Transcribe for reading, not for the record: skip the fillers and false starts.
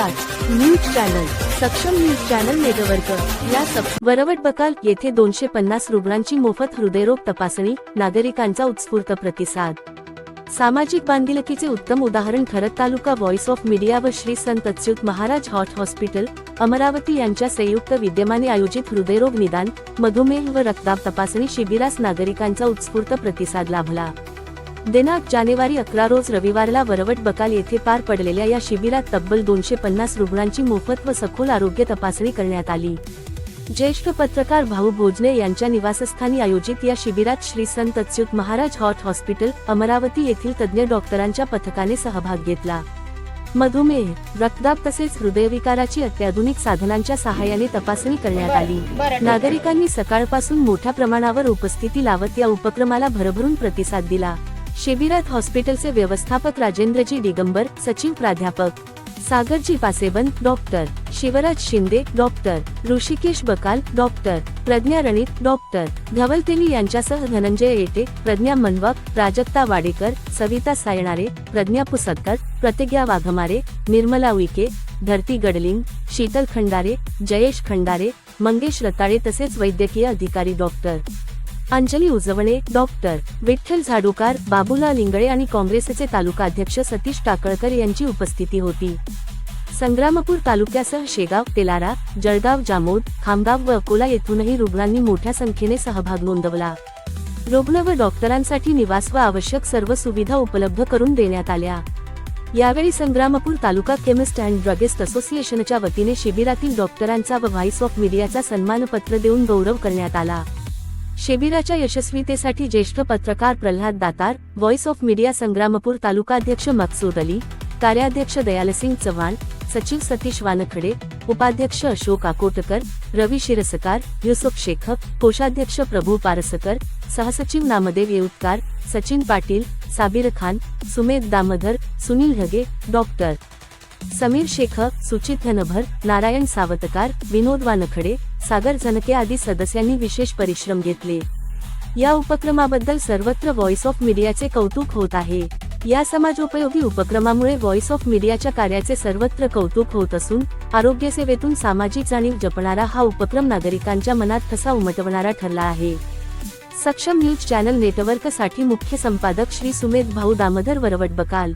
नमस्कार. News channel सक्षम news channel network या वरवट बकाल येथे 250 रुग्णांची मोफत हृदयरोग तपासणी, नागरिकांचा उत्स्फूर्त प्रतिसाद. सामाजिक बांधिलकीचे उत्तम उदाहरण ठरत तालुका व्हॉइस ऑफ मीडिया व श्री संत अच्युत महाराज हार्ट हॉस्पिटल अमरावती यांच्या संयुक्त विद्यमाने आयोजित हृदयरोग निदान, मधुमेह व रक्तदाब तपासणी शिबिरास नागरिकांचा उत्स्फूर्त प्रतिसाद लाभला. दिनांक जानेवारी 11 रोज रविवारला वरवट बकाल येथे पार पडलेल्या या शिबिरात तब्बल 250 रुग्णांची मोफत व सखोल आरोग्य तपासणी करण्यात आली. ज्येष्ठ पत्रकार भाऊ भोजने यांच्या निवासस्थानी आयोजित या शिबिरात श्री संत अच्युत महाराज हार्ट हॉस्पिटल अमरावती येथील तज्ञ डॉक्टरांच्या पथकाने सहभाग घेतला. मधुमेह, रक्तदाब तसेच हृदयविकाराची अत्याधुनिक साधनांच्या सहाय्याने तपासणी करण्यात आली. नागरिकांनी सकाळपासून मोठ्या प्रमाणावर उपस्थिती लावत या उपक्रमाला भरभरून प्रतिसाद दिला. शिबिरात हॉस्पिटलचे व्यवस्थापक राजेंद्रजी दिगंबर, सचिव प्राध्यापक Sagarji Pasaban, doctor Shivraj Shinde, doctor Hrishikesh Bakal, doctor Pradnya Ranit, doctor Dhaval Teli यांच्यासह धनंजय येटे, प्रज्ञा मनवाक, प्राजक्ता वाडेकर, सविता सायणारे, प्रज्ञा पुसदकर, प्रतिज्ञा वाघमारे, निर्मला उईके, धरती गडलिंग, शीतल खंडारे, जयेश खंडारे, मंगेश रताळे तसेच वैद्यकीय अधिकारी डॉक्टर अंजली उजवणे, डॉक्टर विठ्ठल झाडूकार, बाबूलाल इंगळे आणि काँग्रेसचे तालुका अध्यक्ष सतीश टाकळकर यांची उपस्थिती होती. संग्रामपूर तालुक्यासह शेगाव, तेलारा, जळगाव, जामोद, खामगाव व अकोला येथूनही रुग्णांनी मोठ्या संख्येने सहभाग नोंदवला. रुग्ण व डॉक्टरांसाठी निवास व आवश्यक सर्व सुविधा उपलब्ध करून देण्यात आल्या. यावेळी संग्रामपूर तालुका केमिस्ट अँड ड्रगिस्ट असोसिएशनच्या वतीने शिबिरातील डॉक्टरांचा व व्हॉइस ऑफ मीडियाचा सन्मानपत्र देऊन गौरव करण्यात आला. शिबिराच्या यशस्वीतेसाठी ज्येष्ठ पत्रकार Pralhad Datar, voice of media Sangrampur तालुकाध्यक्ष मकसूद अली, कार्याध्यक्ष दयालसिंग चव्हाण, सचिव सतीश वानखडे, उपाध्यक्ष अशोक आकोटकर, रवी शिरसकार, युसुफ शेखक, कोषाध्यक्ष प्रभू पारसकर, सहसचिव नामदेव येऊतकार, सचिन पाटील, साबिर खान, सुमेध दामोदर, सुनील ढगे, डॉक्टर समीर शेखक, सुचित धनभर, नारायण सावतकार, विनोद वानखडे, सागर जनके आदी सदस्यांनी विशेष परिश्रम घेतले. या उपक्रमाबद्दल सर्वत्र व्हॉइस ऑफ मीडियाचे कौतुक होत आहे. या समाजोपयोगी उपक्रमामुळे व्हॉइस ऑफ मीडियाच्या कार्याचे सर्वत्र कौतुक होत असून आरोग्यसेवेतून सामाजिक जाणीव जपणारा हा उपक्रम नागरिकांच्या मनात ठसा उमटवणारा ठरला आहे. सक्षम न्यूज चॅनल नेटवर्क साठी मुख्य संपादक श्री सुमेध भाऊ दामोदर, वरवट बकाल.